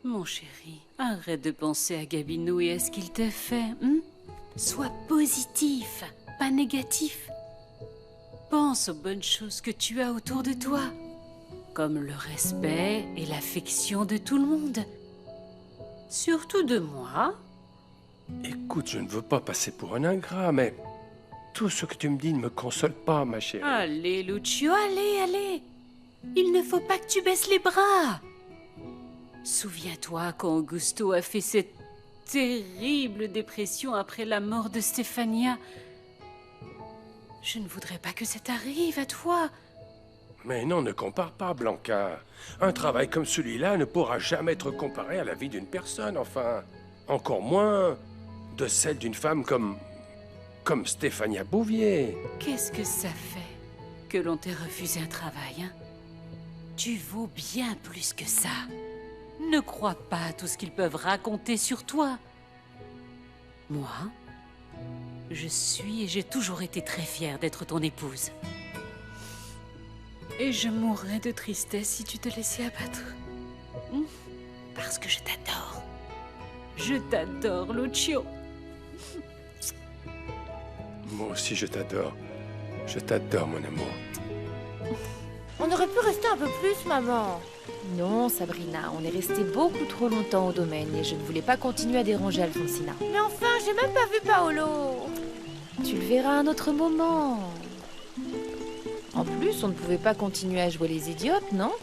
Mon chéri, arrête de penser à Gabinou et à ce qu'il t'a fait. Sois positif, pas négatif. Pense aux bonnes choses que tu as autour de toi, comme le respect et l'affection de tout le monde. Surtout de moi. Écoute, je ne veux pas passer pour un ingrat, mais tout ce que tu me dis ne me console pas, ma chérie. Allez, Lucio, allez, allez. Il ne faut pas que tu baisses les bras. Souviens-toi quand Augusto a fait cette terrible dépression après la mort de Stefania. Je ne voudrais pas que ça t'arrive à toi. Mais non, ne compare pas, Blanca. Un travail comme celui-là ne pourra jamais être comparé à la vie d'une personne, enfin. Encore moins de celle d'une femme comme Stefania Bouvier. Qu'est-ce que ça fait que l'on t'ait refusé un travail, hein? Tu vaux bien plus que ça. Ne crois pas à tout ce qu'ils peuvent raconter sur toi. Moi, je suis et j'ai toujours été très fière d'être ton épouse. Et je mourrais de tristesse si tu te laissais abattre. Parce que je t'adore. Je t'adore, Lucio. Moi aussi, je t'adore. Je t'adore, mon amour. On aurait pu rester un peu plus, maman. Non, Sabrina, on est resté beaucoup trop longtemps au domaine et je ne voulais pas continuer à déranger Alfonsina. Mais enfin, j'ai même pas vu Paolo. Tu le verras à un autre moment. En plus, on ne pouvait pas continuer à jouer les idiotes, non?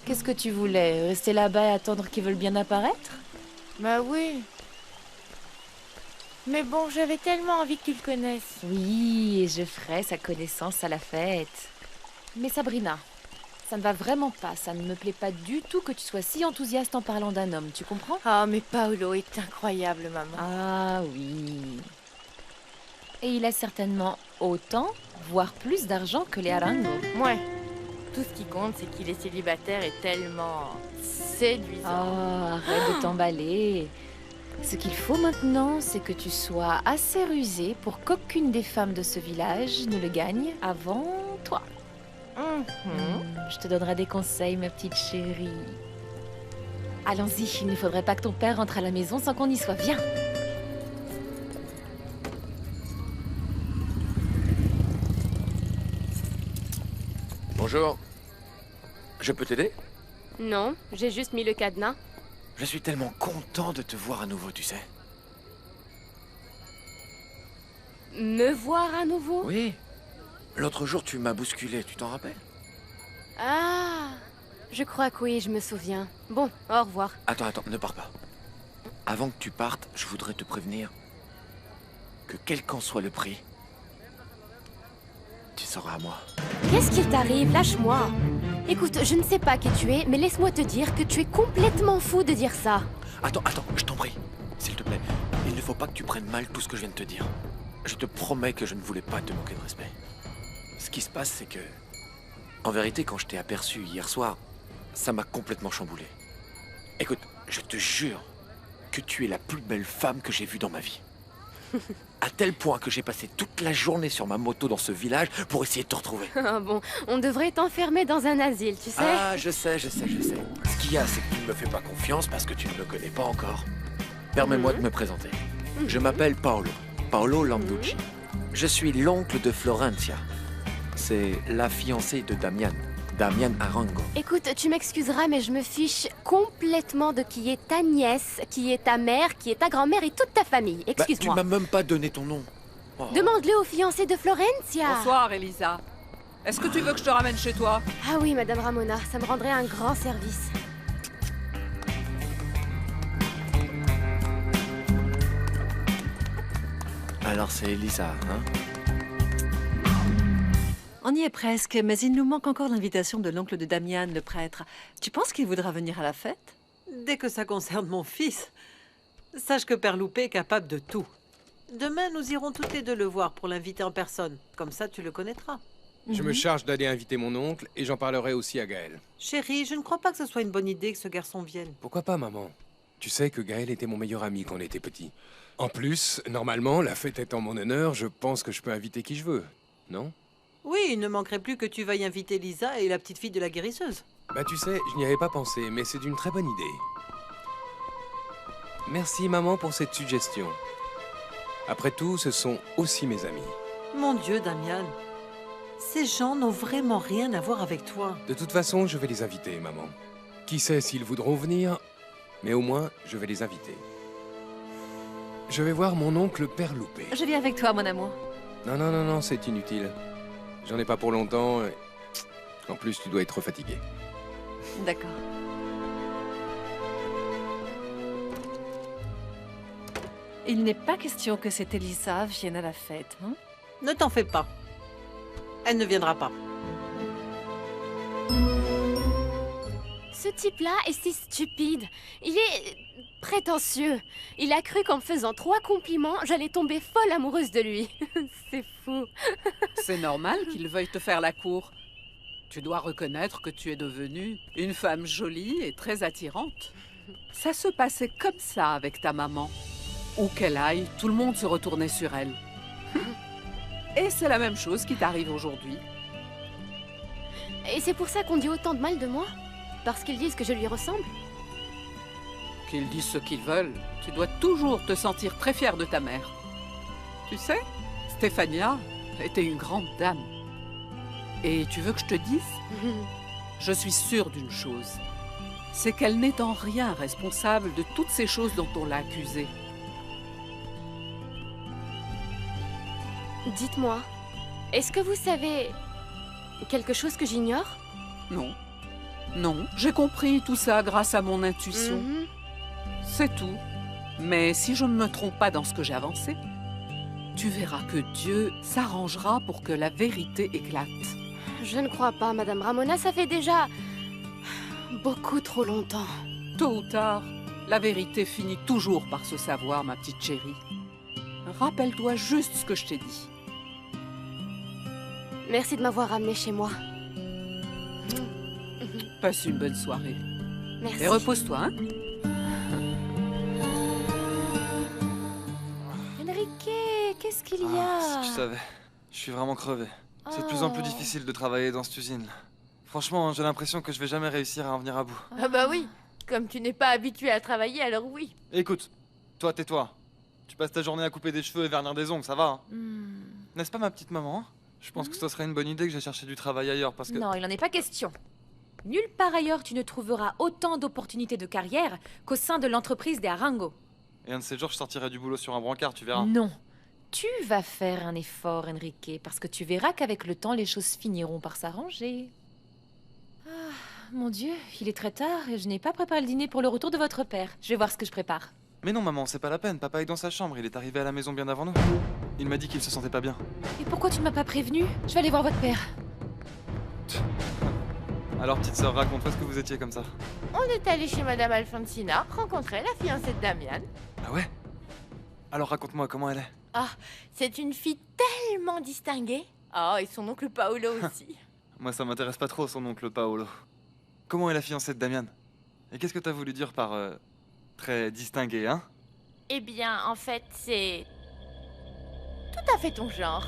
Qu'est-ce que tu voulais? Rester là-bas et attendre qu'ils veulent bien apparaître? Bah oui. Mais bon, j'avais tellement envie que tu le connaisses. Oui, et je ferai sa connaissance à la fête. Mais Sabrina, ça ne va vraiment pas, ça ne me plaît pas du tout que tu sois si enthousiaste en parlant d'un homme, tu comprends? Ah, mais Paolo est incroyable, maman. Ah oui. Et il a certainement autant, voire plus d'argent que les Arango. Ouais. Tout ce qui compte, c'est qu'il est célibataire et tellement séduisant. Oh, arrête de t'emballer. Ce qu'il faut maintenant, c'est que tu sois assez rusé pour qu'aucune des femmes de ce village ne le gagne avant toi. Je te donnerai des conseils, ma petite chérie. Allons-y, il ne faudrait pas que ton père rentre à la maison sans qu'on y soit. Viens. Bonjour. Je peux t'aider? Non, j'ai juste mis le cadenas. Je suis tellement content de te voir à nouveau, tu sais. Me voir à nouveau? Oui. L'autre jour, tu m'as bousculé, tu t'en rappelles? Ah, je crois que oui, je me souviens. Bon, au revoir. Attends, ne pars pas. Avant que tu partes, je voudrais te prévenir que quel qu'en soit le prix, tu seras à moi. Qu'est-ce qu'il t'arrive? Lâche-moi. Écoute, je ne sais pas qui tu es, mais laisse-moi te dire que tu es complètement fou de dire ça. Attends, je t'en prie. S'il te plaît, il ne faut pas que tu prennes mal tout ce que je viens de te dire. Je te promets que je ne voulais pas te manquer de respect. Ce qui se passe, c'est que... En vérité, quand je t'ai aperçu hier soir, ça m'a complètement chamboulé. Écoute, je te jure que tu es la plus belle femme que j'ai vue dans ma vie. À tel point que j'ai passé toute la journée sur ma moto dans ce village pour essayer de te retrouver. Ah bon, on devrait t'enfermer dans un asile, tu sais. Ah, je sais. Ce qu'il y a, c'est que tu ne me fais pas confiance parce que tu ne me connais pas encore. Permets-moi de me présenter. Je m'appelle Paolo Landucci. Je suis l'oncle de Florencia. C'est la fiancée de Damian Arango. Écoute, tu m'excuseras, mais je me fiche complètement de qui est ta nièce, qui est ta mère, qui est ta grand-mère et toute ta famille. Bah, Excuse-moi. tu m'as même pas donné ton nom. Oh. Demande-le au fiancé de Florencia. Bonsoir, Elisa. Est-ce que tu veux que je te ramène chez toi? Ah oui, Madame Ramona, ça me rendrait un grand service. Alors c'est Elisa, hein? On y est presque, mais il nous manque encore l'invitation de l'oncle de Damian, le prêtre. Tu penses qu'il voudra venir à la fête? Dès que ça concerne mon fils, sache que Père Loupé est capable de tout. Demain, nous irons toutes les deux le voir pour l'inviter en personne. Comme ça, tu le connaîtras. Je me charge d'aller inviter mon oncle et j'en parlerai aussi à Gaël. Chérie, je ne crois pas que ce soit une bonne idée que ce garçon vienne. Pourquoi pas, maman? Tu sais que Gaël était mon meilleur ami quand on était petit. En plus, normalement, la fête étant mon honneur, je pense que je peux inviter qui je veux, non? Oui, il ne manquerait plus que tu veuilles inviter Lisa et la petite fille de la guérisseuse. Bah tu sais, je n'y avais pas pensé, mais c'est une très bonne idée. Merci maman pour cette suggestion. Après tout, ce sont aussi mes amis. Mon Dieu, Damian. Ces gens n'ont vraiment rien à voir avec toi. De toute façon, je vais les inviter, maman. Qui sait s'ils voudront venir, mais au moins, je vais les inviter. Je vais voir mon oncle Père Loupé. Je viens avec toi, mon amour. Non, c'est inutile. J'en ai pas pour longtemps. En plus, tu dois être fatigué. D'accord. Il n'est pas question que cette Elisa vienne à la fête, hein? Ne t'en fais pas. Elle ne viendra pas. Ce type-là est si stupide. Il est prétentieux. Il a cru qu'en me faisant 3 compliments, j'allais tomber folle amoureuse de lui. C'est fou. C'est normal qu'il veuille te faire la cour. Tu dois reconnaître que tu es devenue une femme jolie et très attirante. Ça se passait comme ça avec ta maman. Où qu'elle aille, tout le monde se retournait sur elle. Et c'est la même chose qui t'arrive aujourd'hui. Et c'est pour ça qu'on dit autant de mal de moi? Parce qu'ils disent que je lui ressemble? Qu'ils disent ce qu'ils veulent, tu dois toujours te sentir très fière de ta mère. Tu sais, Stéphania était une grande dame. Et tu veux que je te dise? Je suis sûre d'une chose. C'est qu'elle n'est en rien responsable de toutes ces choses dont on l'a accusée. Dites-moi, est-ce que vous savez quelque chose que j'ignore? Non. Non, j'ai compris tout ça grâce à mon intuition. C'est tout. Mais si je ne me trompe pas dans ce que j'ai avancé, tu verras que Dieu s'arrangera pour que la vérité éclate. Je ne crois pas, Madame Ramona, ça fait déjà beaucoup trop longtemps. Tôt ou tard, la vérité finit toujours par se savoir, ma petite chérie. Rappelle-toi juste ce que je t'ai dit. Merci de m'avoir ramenée chez moi. Passe une bonne soirée. Merci. Et repose-toi, hein? Enrique, qu'est-ce qu'il y a? Si tu savais, je suis vraiment crevé. C'est de plus en plus difficile de travailler dans cette usine. Franchement, j'ai l'impression que je vais jamais réussir à en venir à bout. Ah bah oui, comme tu n'es pas habitué à travailler, alors oui. Écoute, toi tais-toi. Tu passes ta journée à couper des cheveux et vernir des ongles, ça va, hein? N'est-ce pas ma petite maman? Je pense que ce serait une bonne idée que j'aille chercher du travail ailleurs parce que... Non, il n'en est pas question. Nulle part ailleurs tu ne trouveras autant d'opportunités de carrière qu'au sein de l'entreprise des Arango. Et un de ces jours, je sortirai du boulot sur un brancard, tu verras. Non. Tu vas faire un effort, Enrique, parce que tu verras qu'avec le temps, les choses finiront par s'arranger. Ah, mon Dieu, il est très tard et je n'ai pas préparé le dîner pour le retour de votre père. Je vais voir ce que je prépare. Mais non, maman, c'est pas la peine. Papa est dans sa chambre. Il est arrivé à la maison bien avant nous. Il m'a dit qu'il se sentait pas bien. Et pourquoi tu ne m'as pas prévenu? Je vais aller voir votre père. Alors, petite sœur, raconte-moi ce que vous étiez comme ça. On est allé chez Madame Alfonsina, rencontrer la fiancée de Damian. Ah ouais? Alors, raconte-moi comment elle est. Ah, c'est une fille tellement distinguée. Ah, et son oncle Paolo aussi. Moi, ça m'intéresse pas trop, son oncle Paolo. Comment est la fiancée de Damian? Et qu'est-ce que t'as voulu dire par très distingué, hein? Eh bien, en fait, c'est tout à fait ton genre.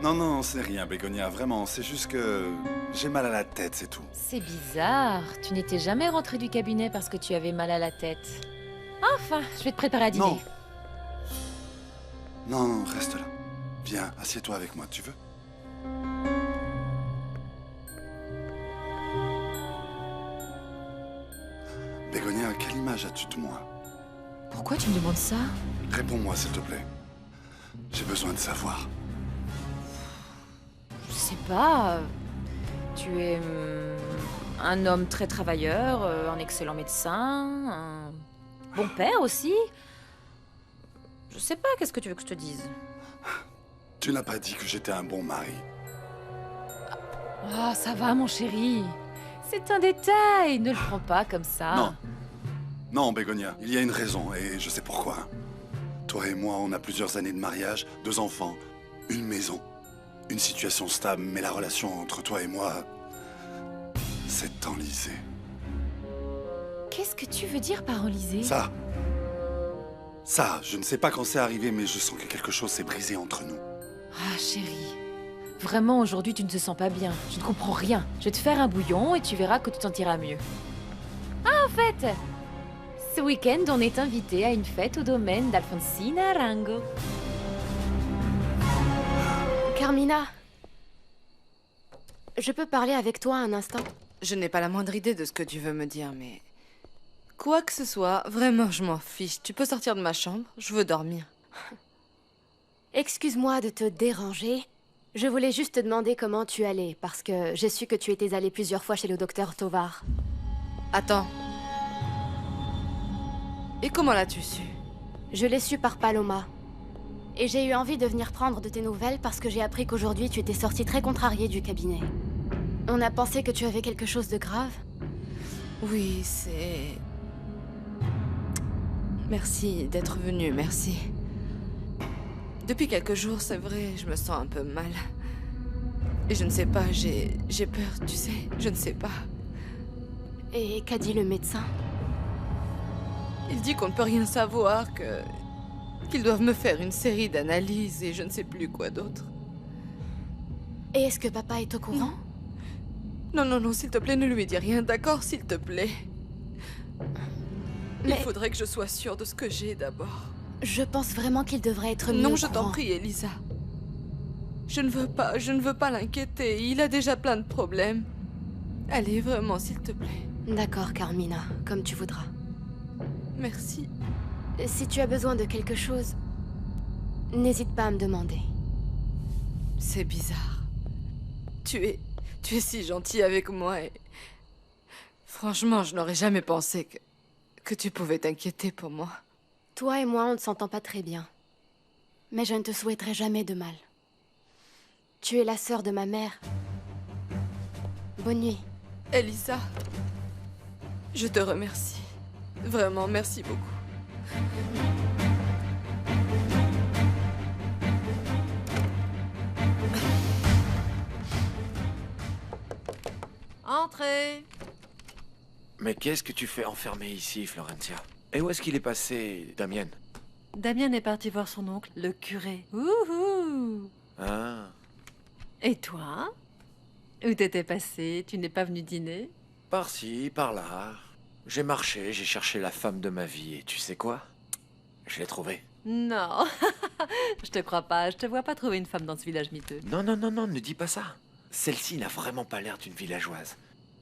Non, c'est rien, Bégonia, vraiment. C'est juste que j'ai mal à la tête, c'est tout. C'est bizarre. Tu n'étais jamais rentré du cabinet parce que tu avais mal à la tête. Enfin, je vais te préparer à dîner. Non, reste là. Viens, assieds-toi avec moi, tu veux? Bégonia, quelle image as-tu de moi? Pourquoi tu me demandes ça? Réponds-moi, s'il te plaît. J'ai besoin de savoir. Je sais pas. Tu es un homme très travailleur, un excellent médecin, un bon père aussi. Je sais pas, qu'est-ce que tu veux que je te dise? Tu n'as pas dit que j'étais un bon mari. Ah, ça va, mon chéri. C'est un détail, ne le prends pas comme ça. Non. Non, Bégonia, il y a une raison, et je sais pourquoi. Toi et moi, on a plusieurs années de mariage, 2 enfants, une maison, une situation stable, mais la relation entre toi et moi s'est enlisée. Qu'est-ce que tu veux dire par enlisée? Ça, je ne sais pas quand c'est arrivé, mais je sens que quelque chose s'est brisé entre nous. Ah, chérie. Vraiment, aujourd'hui, tu ne te sens pas bien. Je ne comprends rien. Je vais te faire un bouillon et tu verras que tu t'en tireras mieux. Ah, en fait, Ce week-end, on est invité à une fête au domaine d'Alfonsina Arango. Carmina, je peux parler avec toi un instant? Je n'ai pas la moindre idée de ce que tu veux me dire, mais... Quoi que ce soit, vraiment, je m'en fiche. Tu peux sortir de ma chambre, je veux dormir. Excuse-moi de te déranger. Je voulais juste te demander comment tu allais, parce que j'ai su que tu étais allé plusieurs fois chez le docteur Tovar. Attends. Et comment l'as-tu su? Je l'ai su par Paloma. Et j'ai eu envie de venir prendre de tes nouvelles parce que j'ai appris qu'aujourd'hui tu étais sortie très contrariée du cabinet. On a pensé que tu avais quelque chose de grave. Oui, c'est... Merci d'être venu, merci. Depuis quelques jours, c'est vrai, je me sens un peu mal. Et je ne sais pas, j'ai peur, tu sais, je ne sais pas. Et qu'a dit le médecin? Il dit qu'on ne peut rien savoir, qu'ils doivent me faire une série d'analyses et je ne sais plus quoi d'autre. Et est-ce que papa est au courant? Non, non, non, s'il te plaît, ne lui dis rien, d'accord, s'il te plaît. Mais... Il faudrait que je sois sûre de ce que j'ai d'abord. Je pense vraiment qu'il devrait être mieux. Non, je t'en prie, Elisa. Je ne veux pas l'inquiéter. Il a déjà plein de problèmes. Allez, vraiment, s'il te plaît. D'accord, Carmina, comme tu voudras. Merci. Si tu as besoin de quelque chose, n'hésite pas à me demander. C'est bizarre. Tu es si gentil avec moi et... Franchement, je n'aurais jamais pensé que tu pouvais t'inquiéter pour moi. Toi et moi, on ne s'entend pas très bien. Mais je ne te souhaiterais jamais de mal. Tu es la sœur de ma mère. Bonne nuit. Elisa, je te remercie. Vraiment, merci beaucoup. Entrez. Mais qu'est-ce que tu fais enfermé ici, Florencia? Et où est-ce qu'il est passé, Damien? Damien est parti voir son oncle, le curé. Ouhou! Ah. Et toi? Où t'étais passé? Tu n'es pas venu dîner? Par-ci, par-là. J'ai marché, j'ai cherché la femme de ma vie, et tu sais quoi? Je l'ai trouvée. Non, je te crois pas. Je te vois pas trouver une femme dans ce village miteux. Non, non, non, non, ne dis pas ça. Celle-ci n'a vraiment pas l'air d'une villageoise.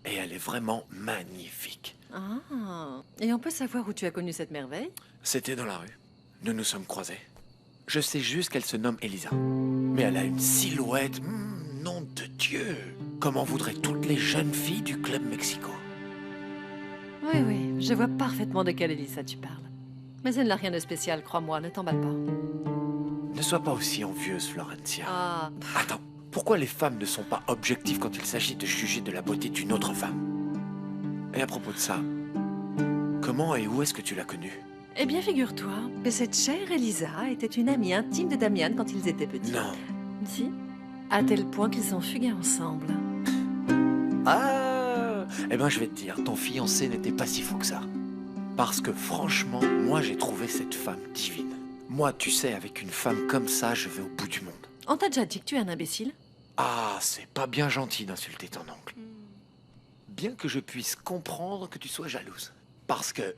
Et elle est vraiment magnifique. Ah, et on peut savoir où tu as connu cette merveille? C'était dans la rue. Nous nous sommes croisés. Je sais juste qu'elle se nomme Elisa. Mais elle a une silhouette, nom de Dieu, comme en voudraient toutes les jeunes filles du Club Mexico. Oui, oui, je vois parfaitement de quelle Elisa tu parles. Mais elle n'a rien de spécial, crois-moi, ne t'emballe pas. Ne sois pas aussi envieuse, Florencia. Ah. Attends, pourquoi les femmes ne sont pas objectives quand il s'agit de juger de la beauté d'une autre femme? Et à propos de ça, comment et où est-ce que tu l'as connue? Eh bien, figure-toi que cette chère Elisa était une amie intime de Damian quand ils étaient petits. Non. Si, à tel point qu'ils ont fugué ensemble. Ah! Eh ben, je vais te dire, ton fiancé n'était pas si fou que ça. Parce que franchement, moi j'ai trouvé cette femme divine. Moi, tu sais, avec une femme comme ça, je vais au bout du monde. On t'a déjà dit que tu es un imbécile? Ah, c'est pas bien gentil d'insulter ton oncle. Bien que je puisse comprendre que tu sois jalouse. Parce que,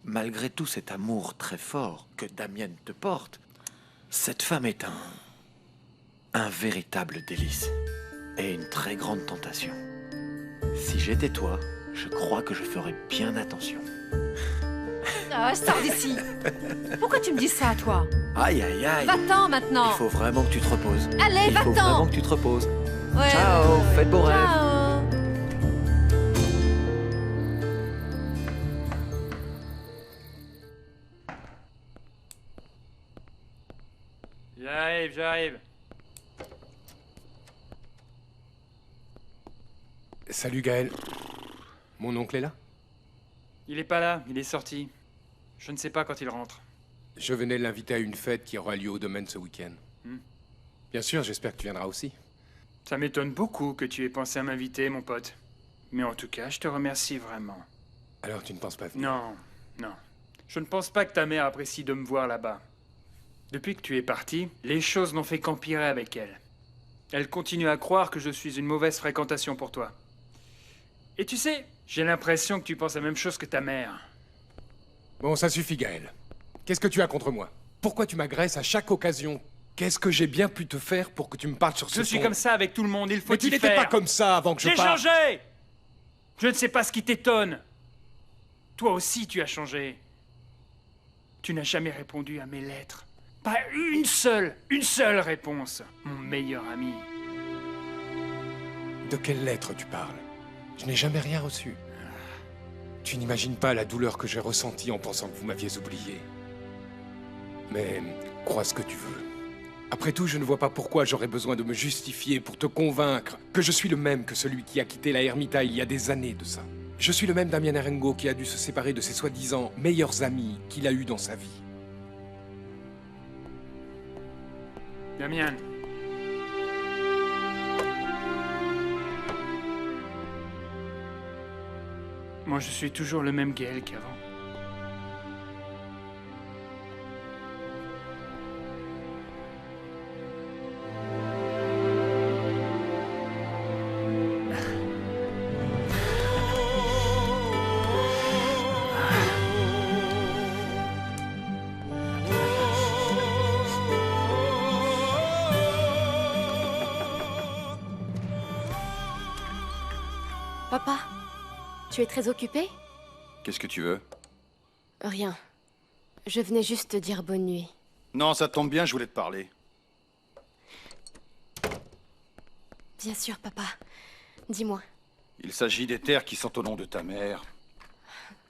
malgré tout cet amour très fort que Damien te porte, cette femme est un véritable délice. Et une très grande tentation. Si j'étais toi, je crois que je ferais bien attention. Ah, sors d'ici! Pourquoi tu me dis ça, toi? Aïe, aïe, aïe! Va-t'en maintenant! Il faut vraiment que tu te reposes. Allez, va-t'en! Il faut vraiment que tu te reposes. Ouais. Ciao! Faites beaux rêves! Ciao! J'arrive. Salut Gaël. Mon oncle est là? Il est pas là, il est sorti. Je ne sais pas quand il rentre. Je venais l'inviter à une fête qui aura lieu au domaine ce week-end. Bien sûr, j'espère que tu viendras aussi. Ça m'étonne beaucoup que tu aies pensé à m'inviter, mon pote. Mais en tout cas, je te remercie vraiment. Alors tu ne penses pas venir? Non, non. Je ne pense pas que ta mère apprécie de me voir là-bas. Depuis que tu es parti, les choses n'ont fait qu'empirer avec elle. Elle continue à croire que je suis une mauvaise fréquentation pour toi. Et tu sais, j'ai l'impression que tu penses la même chose que ta mère. Bon, ça suffit, Gaël. Qu'est-ce que tu as contre moi? Pourquoi tu m'agresses à chaque occasion? Qu'est-ce que j'ai bien pu te faire pour que tu me parles sur ce ton? Je suis comme ça avec tout le monde, il faut Mais tu n'étais pas comme ça avant que je J'ai parte. changé! Je ne sais pas ce qui t'étonne. Toi aussi, tu as changé. Tu n'as jamais répondu à mes lettres. Pas une seule réponse, mon meilleur ami. De quelle lettre tu parles? Je n'ai jamais rien reçu. Tu n'imagines pas la douleur que j'ai ressentie en pensant que vous m'aviez oublié. Mais crois ce que tu veux. Après tout, je ne vois pas pourquoi j'aurais besoin de me justifier pour te convaincre que je suis le même que celui qui a quitté la Ermita il y a des années de ça. Je suis le même Damian Erengel qui a dû se séparer de ses soi-disant meilleurs amis qu'il a eus dans sa vie. Damian. Moi, je suis toujours le même Gaël qu'avant. Papa, tu es très occupé? Qu'est-ce que tu veux? Rien. Je venais juste te dire bonne nuit. Non, ça tombe bien, je voulais te parler. Bien sûr, papa. Dis-moi. Il s'agit des terres qui sont au nom de ta mère.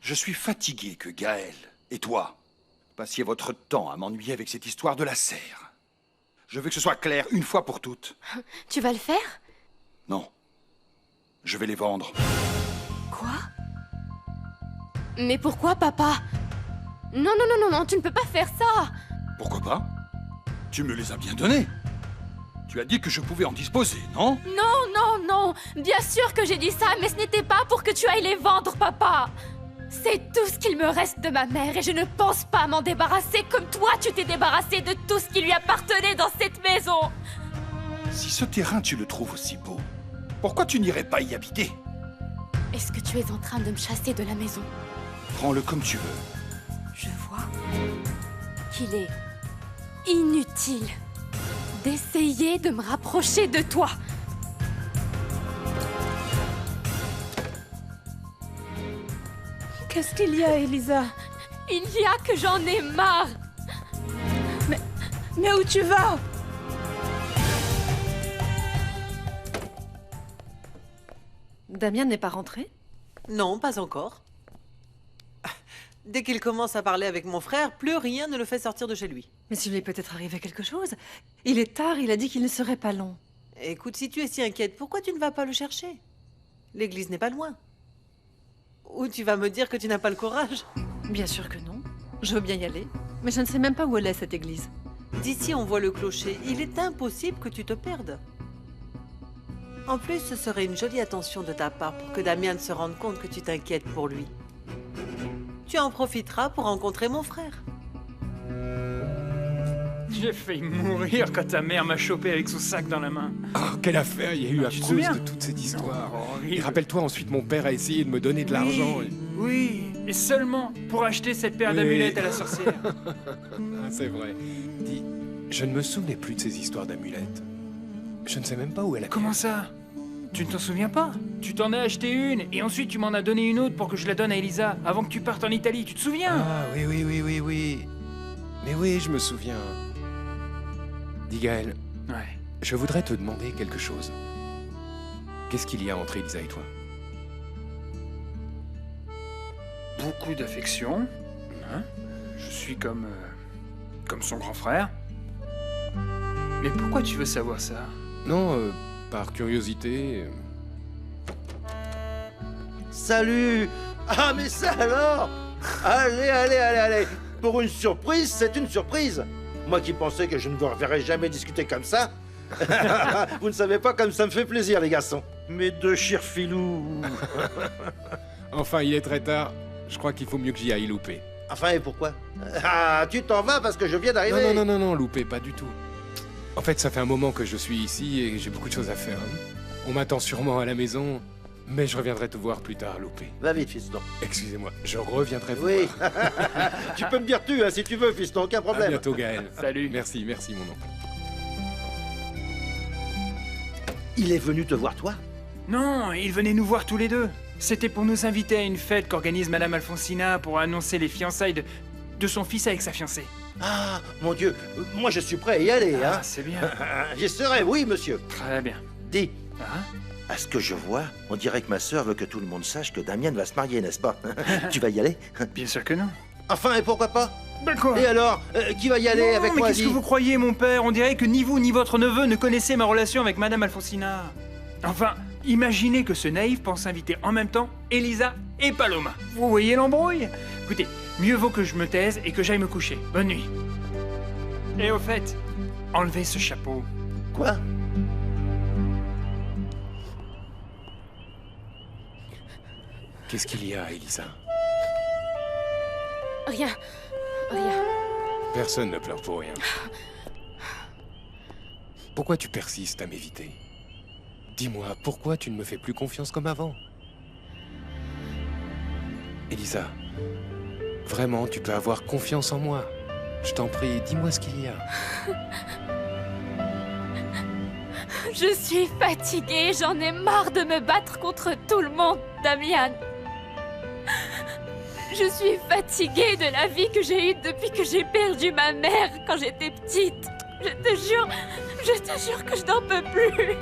Je suis fatigué que Gaël et toi passiez votre temps à m'ennuyer avec cette histoire de la serre. Je veux que ce soit clair une fois pour toutes. Tu vas le faire? Non. Je vais les vendre. Quoi? Mais pourquoi, papa? Non, non, non, non, non, tu ne peux pas faire ça! Pourquoi pas? Tu me les as bien donnés. Tu as dit que je pouvais en disposer, non? Non, non, non! Bien sûr que j'ai dit ça, mais ce n'était pas pour que tu ailles les vendre, papa! C'est tout ce qu'il me reste de ma mère et je ne pense pas m'en débarrasser comme toi tu t'es débarrassé de tout ce qui lui appartenait dans cette maison! Si ce terrain tu le trouves aussi beau, pourquoi tu n'irais pas y habiter? Est-ce que tu es en train de me chasser de la maison? Prends-le comme tu veux. Je vois qu'il est inutile d'essayer de me rapprocher de toi. Qu'est-ce qu'il y a, Elisa? Il y a que j'en ai marre. Mais où tu vas? Damian n'est pas rentré? Non, pas encore. Dès qu'il commence à parler avec mon frère, plus rien ne le fait sortir de chez lui. Mais s'il lui est peut-être arrivé quelque chose. Il est tard, il a dit qu'il ne serait pas long. Écoute, si tu es si inquiète, pourquoi tu ne vas pas le chercher? L'église n'est pas loin. Ou tu vas me dire que tu n'as pas le courage? Bien sûr que non. Je veux bien y aller. Mais je ne sais même pas où elle est, cette église. D'ici, on voit le clocher. Il est impossible que tu te perdes. En plus, ce serait une jolie attention de ta part pour que Damian se rende compte que tu t'inquiètes pour lui. Tu en profiteras pour rencontrer mon frère. J'ai failli mourir quand ta mère m'a chopé avec son sac dans la main. Oh, quelle affaire il y a eu à Tu te cause souviens de toute cette histoire. horrible. Et rappelle-toi, ensuite, mon père a essayé de me donner de l'argent. Oui, et seulement pour acheter cette paire Oui. d'amulettes à la sorcière. Ah, c'est vrai. Dis, je ne me souvenais plus de ces histoires d'amulettes. Je ne sais même pas où elle a. Comment ça? Tu ne t'en souviens pas? Tu t'en as acheté une, et ensuite tu m'en as donné une autre pour que je la donne à Elisa, avant que tu partes en Italie, tu te souviens? Ah, oui. Mais oui, je me souviens. Dis, Gaël. Ouais. Je voudrais te demander quelque chose. Qu'est-ce qu'il y a entre Elisa et toi? Beaucoup d'affection. Hein? Je suis comme son grand frère. Mais pourquoi tu veux savoir ça? Non, par curiosité. Salut! Ah, mais ça alors! Allez! Pour une surprise, c'est une surprise! Moi qui pensais que je ne vous reverrais jamais discuter comme ça. Vous ne savez pas comme ça me fait plaisir, les garçons. Mes deux chers filous. Enfin, il est très tard. Je crois qu'il faut mieux que j'y aille, Loupé. Enfin, et pourquoi? Ah, tu t'en vas parce que je viens d'arriver. Non, Loupé, pas du tout. En fait, ça fait un moment que je suis ici et j'ai beaucoup de choses à faire. On m'attend sûrement à la maison. Mais je reviendrai te voir plus tard, Loupé. Va vite, fiston. Excusez-moi, je reviendrai vous Oui. voir. Tu peux me dire tu, hein, si tu veux, fiston, aucun À problème. bientôt, Gaël. Salut. Merci, merci, mon oncle. Il est venu te voir, toi? Non, il venait nous voir tous les deux. C'était pour nous inviter à une fête qu'organise Madame Alfonsina pour annoncer les fiançailles de son fils avec sa fiancée. Ah, mon Dieu, moi je suis prêt à y aller, hein. Ah, c'est bien. J'y serai, oui, monsieur. Très bien. Dis, Hein? à ce que je vois, on dirait que ma sœur veut que tout le monde sache que Damian va se marier, n'est-ce pas? Tu vas y aller? Bien sûr que non. Enfin, et pourquoi pas? Ben quoi? Et alors, qui va y aller Non, avec mais moi? qu'est-ce dis que vous croyez, mon père? On dirait que ni vous ni votre neveu ne connaissez ma relation avec Madame Alfonsina. Enfin, imaginez que ce naïf pense inviter en même temps Elisa et Paloma. Vous voyez l'embrouille? Écoutez, mieux vaut que je me taise et que j'aille me coucher. Bonne nuit. Et au fait, enlevez ce chapeau. Quoi? Qu'est-ce qu'il y a, Elisa? Rien. Rien. Personne ne pleure pour rien. Pourquoi tu persistes à m'éviter? Dis-moi, pourquoi tu ne me fais plus confiance comme avant? Elisa, vraiment, tu peux avoir confiance en moi. Je t'en prie, dis-moi ce qu'il y a. Je suis fatiguée, j'en ai marre de me battre contre tout le monde, Damian. Je suis fatiguée de la vie que j'ai eue depuis que j'ai perdu ma mère quand j'étais petite. Je te jure que je n'en peux plus.